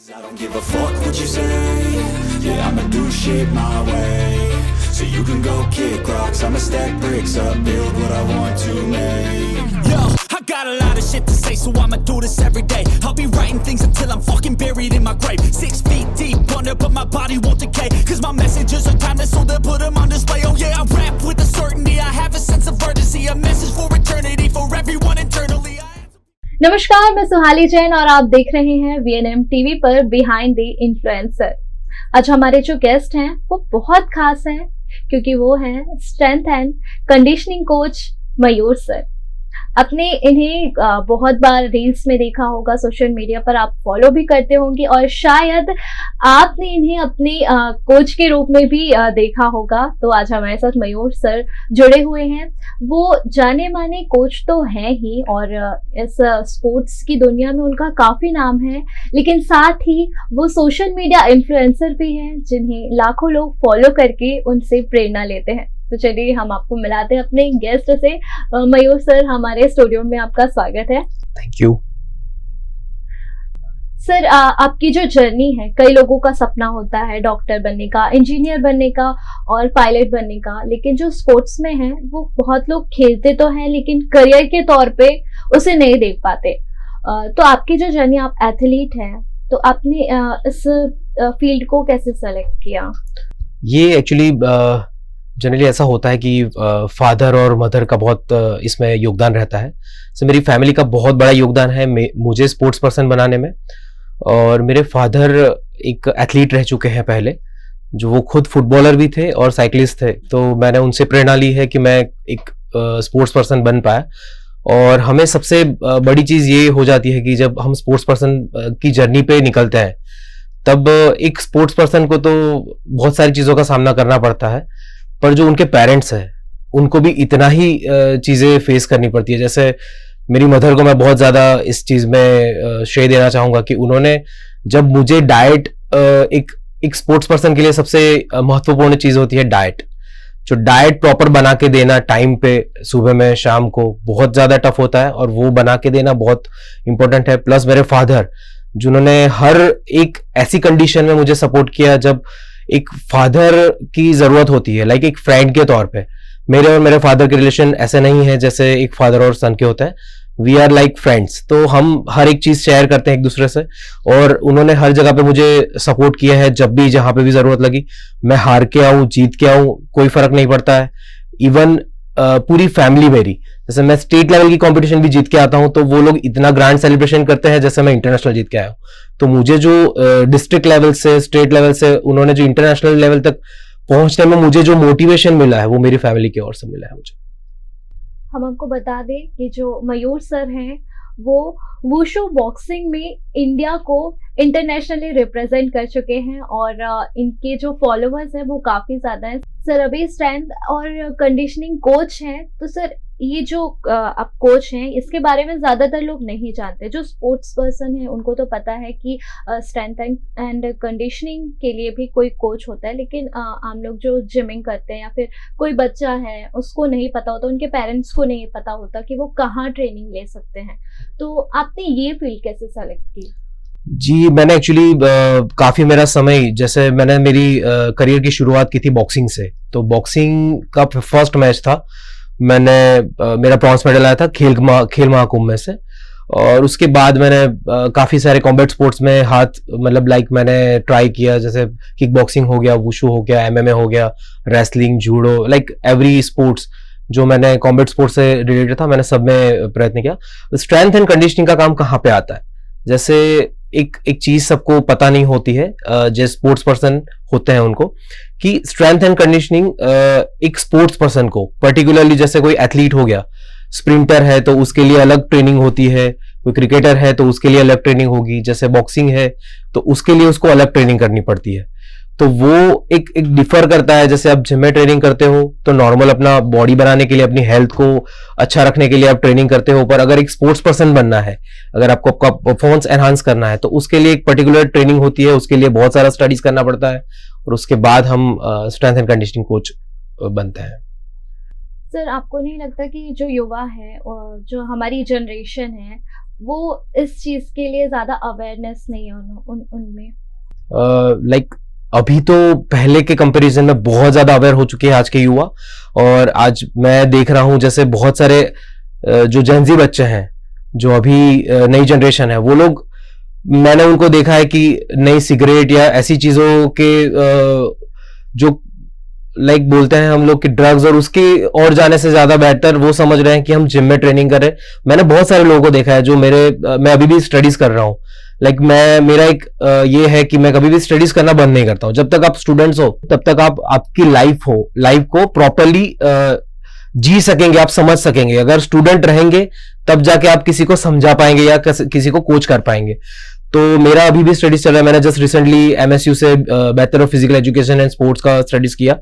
I don't give a fuck what you say. Yeah, I'ma do shit my way. So you can go kick rocks, I'ma stack bricks up, build what I want to make. Yo, I got a lot of shit to say, so I'ma do this every day. I'll be writing things until I'm fucking buried in my grave. 6 feet deep under, but my body won't decay. Cause my messages are timeless, so they'll put them on display. Oh yeah, I rap with a certainty, I have a sense of urgency. A message for eternity, for everyone internally. नमस्कार, मैं सुहाली जैन और आप देख रहे हैं VNM TV पर behind the influencer. आज हमारे जो गेस्ट हैं वो बहुत खास हैं क्योंकि वो हैं strength and conditioning coach Mayur sir. आपने इन्हें बहुत बार रील्स में देखा होगा, सोशल मीडिया पर आप फॉलो भी करते होंगे और शायद आपने इन्हें अपने कोच के रूप में भी देखा होगा। तो आज हमारे साथ मयूर सर जुड़े हुए हैं। वो जाने माने कोच तो हैं ही और इस स्पोर्ट्स की दुनिया में उनका काफ़ी नाम है, लेकिन साथ ही वो सोशल मीडिया इन्फ्लुएंसर भी हैं जिन्हें लाखों लोग फॉलो करके उनसे प्रेरणा लेते हैं। तो चलिए हम आपको मिलाते हैं अपने गेस्ट से। मयूर सर, हमारे स्टूडियो में आपका स्वागत है। Thank you sir. आपकी जो जर्नी है, कई लोगों का सपना होता है डॉक्टर बनने का, इंजीनियर बनने का और पायलट बनने का, लेकिन जो स्पोर्ट्स में है वो बहुत लोग खेलते तो हैं लेकिन करियर के तौर पे उसे नहीं देख पाते। तो आपकी जो जर्नी, आप एथलीट हैं, तो आपने इस फील्ड को कैसे सेलेक्ट किया? ये एक्चुअली जनरली ऐसा होता है कि फादर और मदर का बहुत इसमें योगदान रहता है। सो मेरी फैमिली का बहुत बड़ा योगदान है मुझे स्पोर्ट्स पर्सन बनाने में। और मेरे फादर एक एथलीट रह चुके हैं पहले, जो वो खुद फुटबॉलर भी थे और साइकिलिस्ट थे। तो मैंने उनसे प्रेरणा ली है कि मैं एक स्पोर्ट्स पर्सन बन पाया। और हमें सबसे बड़ी चीज़ ये हो जाती है कि जब हम स्पोर्ट्स पर्सन की जर्नी पे निकलते हैं तब एक स्पोर्ट्स पर्सन को तो बहुत सारी चीज़ों का सामना करना पड़ता है, पर जो उनके पेरेंट्स हैं उनको भी इतना ही चीज़ें फेस करनी पड़ती है। जैसे मेरी मदर को मैं बहुत ज़्यादा इस चीज़ में श्रेय देना चाहूँगा कि उन्होंने जब मुझे डाइट, एक स्पोर्ट्स पर्सन के लिए सबसे महत्वपूर्ण चीज़ होती है डाइट। जो डाइट प्रॉपर बना के देना टाइम पे, सुबह में शाम को, बहुत ज़्यादा टफ होता है और वो बना के देना बहुत इंपॉर्टेंट है। प्लस मेरे फादर जिन्होंने हर एक ऐसी कंडीशन में मुझे सपोर्ट किया जब एक फादर की जरूरत होती है, लाइक एक फ्रेंड के तौर पे। मेरे और मेरे फादर के रिलेशन ऐसे नहीं है जैसे एक फादर और सन के होता है। We are like friends. तो हम हर एक चीज शेयर करते हैं एक दूसरे से, और उन्होंने हर जगह पे मुझे सपोर्ट किया है। जब भी जहां पे भी जरूरत लगी, मैं हार के आऊं, जीत के आऊं, कोई फर्क नहीं पड़ता है। इवन पूरी फैमिली मेरी, जैसे मैं स्टेट लेवल की कंपटीशन भी जीत के आता हूं तो वो लोग इतना ग्रैंड सेलिब्रेशन करते हैं जैसे मैं इंटरनेशनल जीत के आया हूं। तो मुझे जो डिस्ट्रिक्ट लेवल से, स्टेट लेवल से, उन्होंने जो इंटरनेशनल लेवल तक पहुंचने में मुझे जो मोटिवेशन मिला है वो मेरी फैमिली की ओर से मिला है मुझे। हम आपको बता दें कि जो मयूर सर हैं वो वुशु बॉक्सिंग में इंडिया को इंटरनेशनली रिप्रेजेंट कर चुके हैं और इनके जो फॉलोअर्स हैं वो काफ़ी ज़्यादा हैं। सर अभी स्ट्रेंथ और कंडीशनिंग कोच हैं, तो सर ये जो आप कोच हैं इसके बारे में ज़्यादातर लोग नहीं जानते। जो स्पोर्ट्स पर्सन है उनको तो पता है कि स्ट्रेंथ एंड कंडीशनिंग के लिए भी कोई कोच होता है, लेकिन आम लोग जो जिमिंग करते हैं या फिर कोई बच्चा है उसको नहीं पता होता, उनके पेरेंट्स को नहीं पता होता कि वो कहाँ ट्रेनिंग ले सकते हैं। तो आपने ये फील्ड कैसे सेलेक्ट की? जी, मैंने एक्चुअली काफ़ी मेरा समय, जैसे मैंने मेरी करियर की शुरुआत की थी बॉक्सिंग से। तो बॉक्सिंग का फर्स्ट मैच था, मैंने मेरा ब्रॉन्ज मेडल आया था खेल महाकुंभ में से। और उसके बाद मैंने काफ़ी सारे कॉम्बैट स्पोर्ट्स में हाथ, मतलब लाइक मैंने ट्राई किया, जैसे किक बॉक्सिंग हो गया, वुशु हो गया, MMA हो गया, wrestling, judo, like every sports जो मैंने कॉम्बैट स्पोर्ट्स से रिलेटेड था मैंने सब में प्रयत्न किया। स्ट्रेंथ एंड कंडीशनिंग का काम कहाँ पे आता है? जैसे एक चीज सबको पता नहीं होती है, जो स्पोर्ट्स पर्सन होते हैं उनको, कि स्ट्रेंथ एंड कंडीशनिंग एक स्पोर्ट्स पर्सन को पर्टिकुलरली, जैसे कोई एथलीट हो गया, स्प्रिंटर है तो उसके लिए अलग ट्रेनिंग होती है, कोई क्रिकेटर है तो उसके लिए अलग ट्रेनिंग होगी, जैसे बॉक्सिंग है तो उसके लिए उसको अलग ट्रेनिंग करनी पड़ती है। तो वो एक डिफर करता है। जैसे आप जिम में ट्रेनिंग करते हो तो नॉर्मल अपना बॉडी बनाने के लिए, अपनी हेल्थ को अच्छा रखने के लिए आप ट्रेनिंग करते हो, पर अगर एक स्पोर्ट्स पर्सन बनना है, अगर आपको आपका परफॉर्मेंस एनहांस करना है तो उसके लिए एक पर्टिकुलर ट्रेनिंग होती है, उसके लिए बहुत सारा स्टडीज करना पड़ता है और उसके बाद हम स्ट्रेंथ एंड कंडीशनिंग कोच बनते हैं। सर आपको नहीं लगता कि जो युवा है और जो हमारी जनरेशन है वो इस चीज के लिए ज्यादा अवेयरनेस नहीं है उनमें? लाइक अभी तो पहले के कंपैरिजन में बहुत ज्यादा अवेयर हो चुके हैं आज के युवा। और आज मैं देख रहा हूं जैसे बहुत सारे जो जेनजी बच्चे हैं, जो अभी नई जनरेशन है, वो लोग, मैंने उनको देखा है कि नई सिगरेट या ऐसी चीजों के जो लाइक बोलते हैं हम लोग कि ड्रग्स, और उसके और जाने से ज्यादा बेहतर वो समझ रहे हैं कि हम जिम में ट्रेनिंग करें। मैंने बहुत सारे लोगों को देखा है जो मैं अभी भी स्टडीज कर रहा हूं। लाइक मेरा एक ये है कि मैं कभी भी स्टडीज करना बंद नहीं करता हूं। जब तक आप स्टूडेंट्स हो तब तक आपकी लाइफ को प्रॉपरली जी सकेंगे, आप समझ सकेंगे। अगर स्टूडेंट रहेंगे तब जाके आप किसी को समझा पाएंगे या किसी को कोच कर पाएंगे। तो मेरा अभी भी स्टडीज चल रहा है। मैंने जस्ट रिसेंटली MSU से bachelor of physical education and sports का स्टडीज किया,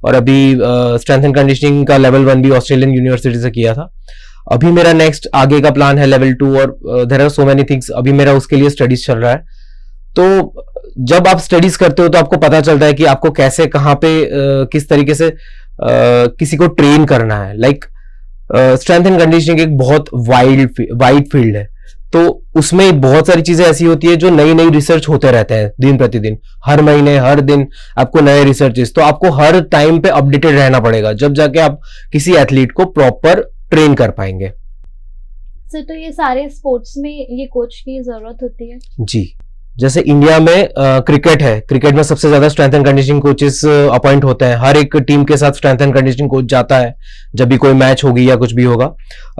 और अभी स्ट्रेंथ एंड कंडीशनिंग का लेवल 1 भी ऑस्ट्रेलियन यूनिवर्सिटी से किया था। अभी मेरा नेक्स्ट आगे का प्लान है लेवल 2, और there are so many things. अभी मेरा उसके लिए स्टडीज चल रहा है। तो जब आप स्टडीज करते हो तो आपको पता चलता है कि आपको कैसे, कहाँ पे, किस तरीके से किसी को ट्रेन करना है। लाइक स्ट्रेंथ एंड कंडीशनिंग एक बहुत वाइड फील्ड है, तो उसमें बहुत सारी चीजें ऐसी होती है जो नई नई रिसर्च होते रहते हैं दिन प्रतिदिन, हर महीने हर दिन आपको नए रिसर्चेस। तो आपको हर टाइम पे अपडेटेड रहना पड़ेगा, जब जाके आप किसी एथलीट को प्रॉपर ट्रेन कर पाएंगे। सर, तो ये सारे स्पोर्ट्स में ये कोच की जरूरत होती है? जी, जैसे इंडिया में क्रिकेट है, क्रिकेट में सबसे ज्यादा strength and conditioning coaches appoint होते हैं। हर एक टीम के साथ स्ट्रेंथ एंड कंडीशनिंग कोच जाता है जब भी कोई मैच होगी या कुछ भी होगा।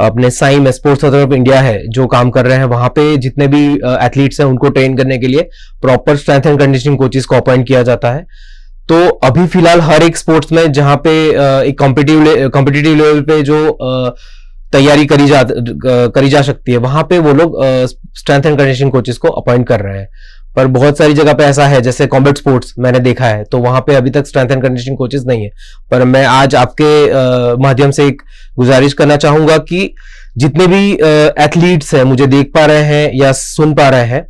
अपने साई में स्पोर्ट्स अथॉरिटी ऑफ इंडिया है जो काम कर रहे हैं, वहां पे जितने भी एथलीट्स हैं उनको ट्रेन करने के लिए proper strength and conditioning coaches को अपॉइंट किया जाता है। तो अभी फिलहाल हर एक स्पोर्ट्स में जहां पे एक कॉम्पिटिटिव लेवल पे जो तैयारी करी जा सकती है, वहां पे वो लोग स्ट्रेंथ एंड कंडीशनिंग कोचेस को अपॉइंट कर रहे हैं। पर बहुत सारी जगह पे ऐसा है, जैसे कॉम्बैट स्पोर्ट्स मैंने देखा है, तो वहां पे अभी तक स्ट्रेंथ एंड कंडीशनिंग कोचेस नहीं है। पर मैं आज आपके माध्यम से एक गुजारिश करना चाहूंगा कि जितने भी एथलीट्स हैं मुझे देख पा रहे हैं या सुन पा रहे हैं,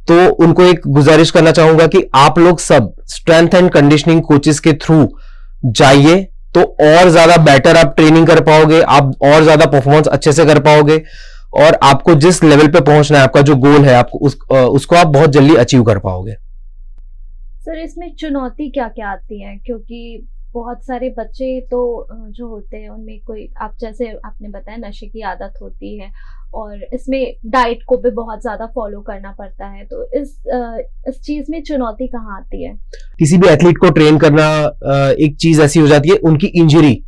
तो उनको एक गुजारिश करना चाहूंगा कि आप लोग सब स्ट्रेंथ एंड कंडीशनिंग कोचेस के थ्रू जाइए, तो और ज्यादा बेटर आप ट्रेनिंग कर पाओगे, आप और ज्यादा परफॉर्मेंस अच्छे से कर पाओगे, और आपको जिस लेवल पे पहुंचना है, आपका जो गोल है, आपको उसको आप बहुत जल्दी अचीव कर पाओगे। सर, इसमें चुनौती क्या क्या आती है? क्योंकि बहुत सारे बच्चे तो जो होते हैं उनमें कोई, आप जैसे आपने बताया, नशे की आदत होती है, और इसमें डाइट को भी बहुत ज्यादा फॉलो करना पड़ता है। तो इस चीज में चुनौती कहाँ आती है? किसी भी एथलीट को ट्रेन करना एक चीज ऐसी हो जाती है, उनकी इंजरी।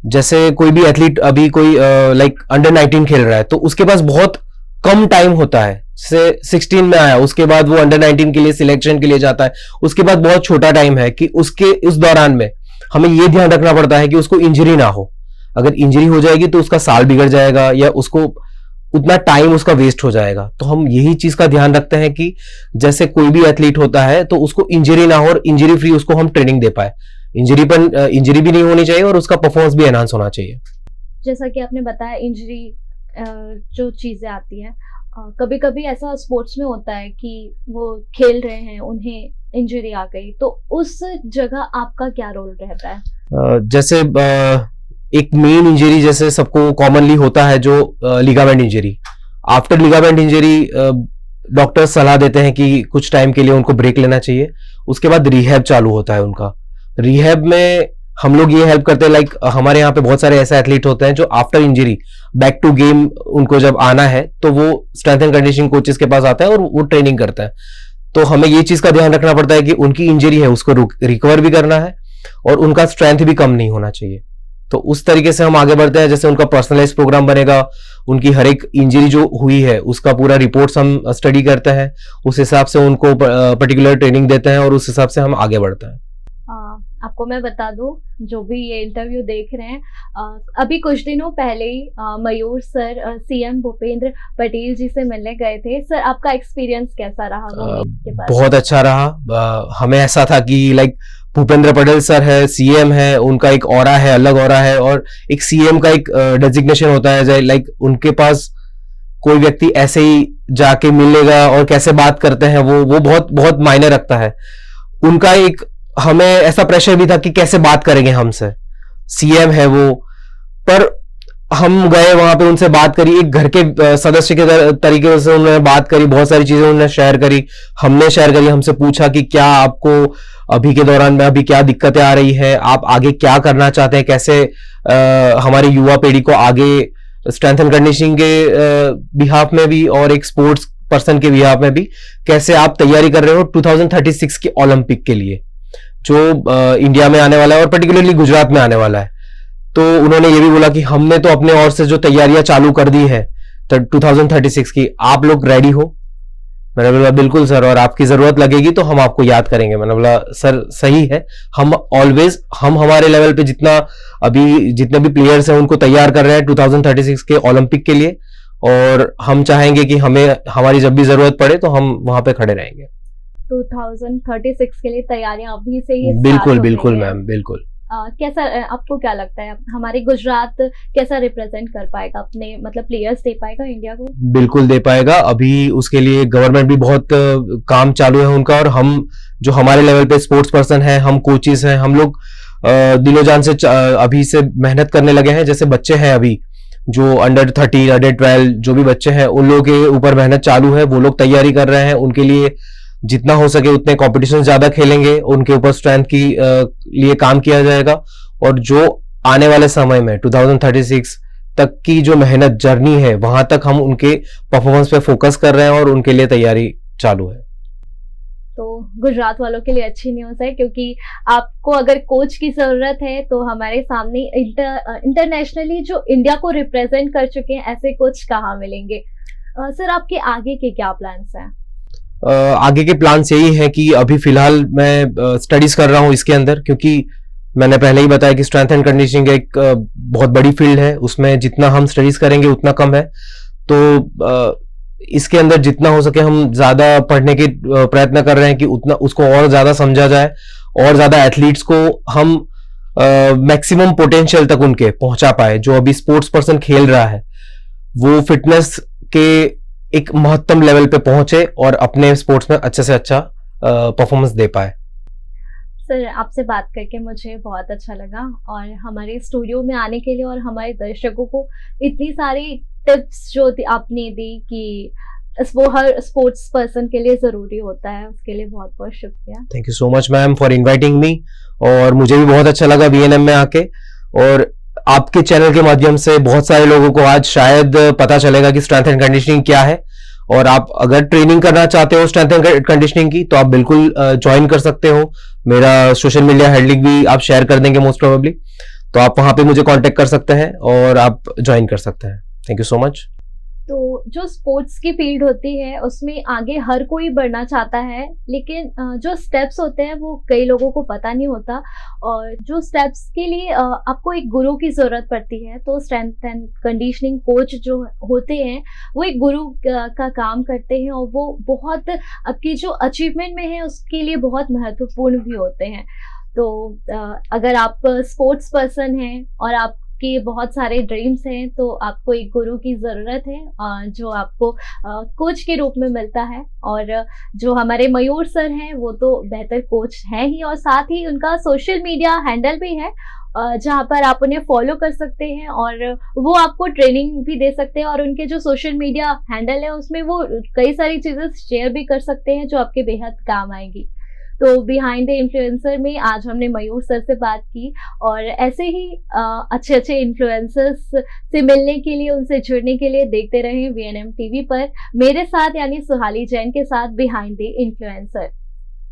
जैसे कोई भी एथलीट अभी कोई लाइक अंडर 19 खेल रहा है, तो उसके पास बहुत कम टाइम होता है। जैसे 16 में आया, उसके बाद वो अंडर 19 के लिए सिलेक्शन के लिए जाता है, उसके बाद बहुत छोटा टाइम है कि उस दौरान में हमें ये ध्यान रखना पड़ता है कि उसको इंजरी ना हो। अगर इंजरी हो जाएगी तो उसका साल बिगड़ जाएगा, या उसको उतना टाइम उसका वेस्ट हो जाएगा। तो हम यही चीज का ध्यान रखते हैं कि जैसे कोई भी एथलीट होता है तो उसको इंजरी ना हो, और इंजरी फ्री उसको हम ट्रेनिंग दे पाए। इंजरी भी नहीं होनी चाहिए, और उसका परफॉर्मेंस भी एनहांस होना चाहिए। जैसा कि आपने बताया, इंजरी जो चीजें आती है, कभी कभी ऐसा स्पोर्ट्स में होता है कि वो खेल रहे हैं, उन्हें इंजरी आ गई, तो उस जगह आपका क्या रोल रहता है? जैसे एक मेन इंजरी जैसे सबको कॉमनली होता है जो ligament injury. After ligament injury doctor सलाह देते हैं कि कुछ टाइम के लिए उनको ब्रेक लेना चाहिए। उसके बाद रिहैब चालू होता है उनका। रिहैब में हम लोग ये हेल्प करते हैं, लाइक हमारे यहाँ पे बहुत सारे ऐसे एथलीट होते हैं जो after injury back to game उनको जब आना है तो वो स्ट्रेंथ एंड कंडीशनिंग कोचेस के पास आता है और वो ट्रेनिंग करता है। तो हमें ये चीज का ध्यान रखना पड़ता है कि उनकी इंजरी है उसको रिकवर भी करना है, और उनका स्ट्रेंथ भी कम नहीं होना चाहिए। तो उस तरीके से हम आगे बढ़ते हैं। जैसे उनका पर्सनलाइज प्रोग्राम बनेगा, उनकी हर एक इंजरी जो हुई है उसका पूरा रिपोर्ट्स हम स्टडी करते हैं, उस हिसाब से उनको पर्टिकुलर ट्रेनिंग देते हैं, और उस हिसाब से हम आगे बढ़ते हैं। आपको मैं बता दूं, जो भी ये इंटरव्यू देख रहे हैं, अभी कुछ दिनों पहले ही मयूर सर CM भूपेंद्र पटेल जी से मिलने गए थे। सर, आपका एक्सपीरियंस कैसा रहा वो मीट के बाद? बहुत अच्छा रहा। हमें ऐसा था कि लाइक भूपेंद्र पटेल सर है, CM है, उनका एक ऑरा है, अलग ऑरा है, और एक CM का एक डेजिग्नेशन होता है। लाइक उनके पास कोई व्यक्ति ऐसे ही जाके मिलेगा और कैसे बात करते हैं वो बहुत बहुत मायने रखता है। उनका एक हमें ऐसा प्रेशर भी था कि कैसे बात करेंगे हमसे, CM है वो। पर हम गए वहां पे, उनसे बात करी, एक घर के सदस्य के तरीके से उन्होंने बात करी, बहुत सारी चीजें उन्होंने शेयर करी, हमने शेयर करी, हमसे पूछा कि क्या आपको अभी के दौरान में अभी क्या दिक्कतें आ रही है, आप आगे क्या करना चाहते हैं, कैसे हमारी युवा पीढ़ी को आगे स्ट्रेंथ एंड कंडीशनिंग के बिहाफ में भी और एक स्पोर्ट्स पर्सन के बिहाफ में भी कैसे आप तैयारी कर रहे हो 2036 के ओलंपिक के लिए, जो इंडिया में आने वाला है और पर्टिकुलरली गुजरात में आने वाला है। तो उन्होंने ये भी बोला कि हमने तो अपने ओर से जो तैयारियां चालू कर दी है 2036 की, आप लोग रेडी हो? मैंने बोला बिल्कुल सर, और आपकी जरूरत लगेगी तो हम आपको याद करेंगे। मैंने बोला सर सही है, हम ऑलवेज हम हमारे लेवल पे जितना अभी जितने भी प्लेयर्स हैं उनको तैयार कर रहे हैं 2036 के ओलंपिक के लिए, और हम चाहेंगे कि हमें हमारी जब भी जरूरत पड़े तो हम वहां पे खड़े रहेंगे। 2036 के लिए तैयारियां अभी से ही बिल्कुल बिल्कुल मैम, बिल्कुल। कैसा आपको क्या लगता है हमारे गुजरात कैसा रिप्रेजेंट कर पाएगा, अपने मतलब प्लेयर्स दे पाएगा इंडिया को? बिल्कुल दे पाएगा। अभी उसके लिए गवर्नमेंट भी बहुत काम चालू है उनका, और हम जो हमारे लेवल पे स्पोर्ट्स पर्सन हैं, हम कोचेस हैं, हम लोग दिलो जान से अभी से मेहनत करने लगे हैं। जैसे बच्चे हैं अभी जो अंडर 30 अंडर 12 जो भी बच्चे हैं, उन लोगों के ऊपर मेहनत चालू है, वो लोग तैयारी कर रहे हैं, उनके लिए जितना हो सके उतने कॉम्पिटिशन ज्यादा खेलेंगे, उनके ऊपर स्ट्रेंथ की लिए काम किया जाएगा, और जो आने वाले समय में 2036 तक की जो मेहनत जर्नी है वहां तक हम उनके परफॉर्मेंस पे फोकस कर रहे हैं और उनके लिए तैयारी चालू है। तो गुजरात वालों के लिए अच्छी न्यूज़ है, क्योंकि आपको अगर कोच की जरूरत है तो हमारे सामने इंटरनेशनली जो इंडिया को रिप्रेजेंट कर चुके हैं ऐसे कोच कहाँ मिलेंगे? सर आपके आगे के क्या प्लान्स हैं? आगे के प्लान्स यही है कि अभी फिलहाल मैं स्टडीज कर रहा हूँ इसके अंदर, क्योंकि मैंने पहले ही बताया कि स्ट्रेंथ एंड कंडीशनिंग एक बहुत बड़ी फील्ड है, उसमें जितना हम स्टडीज करेंगे उतना कम है। तो इसके अंदर जितना हो सके हम ज्यादा पढ़ने के प्रयत्न कर रहे हैं कि उतना उसको और ज्यादा समझा जाए, और ज्यादा एथलीट्स को हम मैक्सिमम पोटेंशियल तक उनके पहुंचा पाए। जो अभी स्पोर्ट्स पर्सन खेल रहा है वो फिटनेस के एक महत्तम लेवल पे पहुंचे और अपने स्पोर्ट्स में अच्छे से अच्छा परफॉर्मेंस दे पाए। सर आपसे बात करके मुझे बहुत अच्छा लगा, और हमारे स्टूडियो में आने के लिए और हमारे दर्शकों को इतनी सारी टिप्स जो आपने दी कि वो हर स्पोर्ट्स पर्सन के लिए जरूरी होता है, उसके लिए बहुत बहुत शुक्रिया। Thank you so much ma'am for inviting me, और मुझे भी बहुत अच्छा लगा VNM में आके, और आपके चैनल के माध्यम से बहुत सारे लोगों को आज शायद पता चलेगा कि स्ट्रेंथ एंड कंडीशनिंग क्या है। और आप अगर ट्रेनिंग करना चाहते हो स्ट्रेंथ एंड कंडीशनिंग की तो आप बिल्कुल ज्वाइन कर सकते हो। मेरा सोशल मीडिया हैंडलिंग भी आप शेयर कर देंगे मोस्ट प्रोबेबली, तो आप वहां पे मुझे कांटेक्ट कर सकते हैं और आप ज्वाइन कर सकते हैं। Thank you so much. तो जो स्पोर्ट्स की फील्ड होती है उसमें आगे हर कोई बढ़ना चाहता है, लेकिन जो स्टेप्स होते हैं वो कई लोगों को पता नहीं होता, और जो स्टेप्स के लिए आपको एक गुरु की ज़रूरत पड़ती है। तो स्ट्रेंथ एंड कंडीशनिंग कोच जो होते हैं वो एक गुरु का काम करते हैं, और वो बहुत आपकी जो अचीवमेंट में है उसके लिए बहुत महत्वपूर्ण भी होते हैं। तो अगर आप स्पोर्ट्स पर्सन हैं और आप कि बहुत सारे ड्रीम्स हैं, तो आपको एक गुरु की ज़रूरत है जो आपको कोच के रूप में मिलता है। और जो हमारे मयूर सर हैं वो तो बेहतर कोच हैं ही, और साथ ही उनका सोशल मीडिया हैंडल भी है जहाँ पर आप उन्हें फॉलो कर सकते हैं, और वो आपको ट्रेनिंग भी दे सकते हैं। और उनके जो सोशल मीडिया हैंडल है उसमें वो कई सारी चीज़ें शेयर भी कर सकते हैं जो आपके बेहद काम आएंगी। तो बिहाइंड द इन्फ्लुएंसर में आज हमने मयूर सर से बात की, और ऐसे ही अच्छे अच्छे इन्फ्लुएंसर्स से मिलने के लिए, उनसे जुड़ने के लिए देखते रहें VNM TV पर मेरे साथ यानी सुहाली जैन के साथ बिहाइंड द इन्फ्लुएंसर।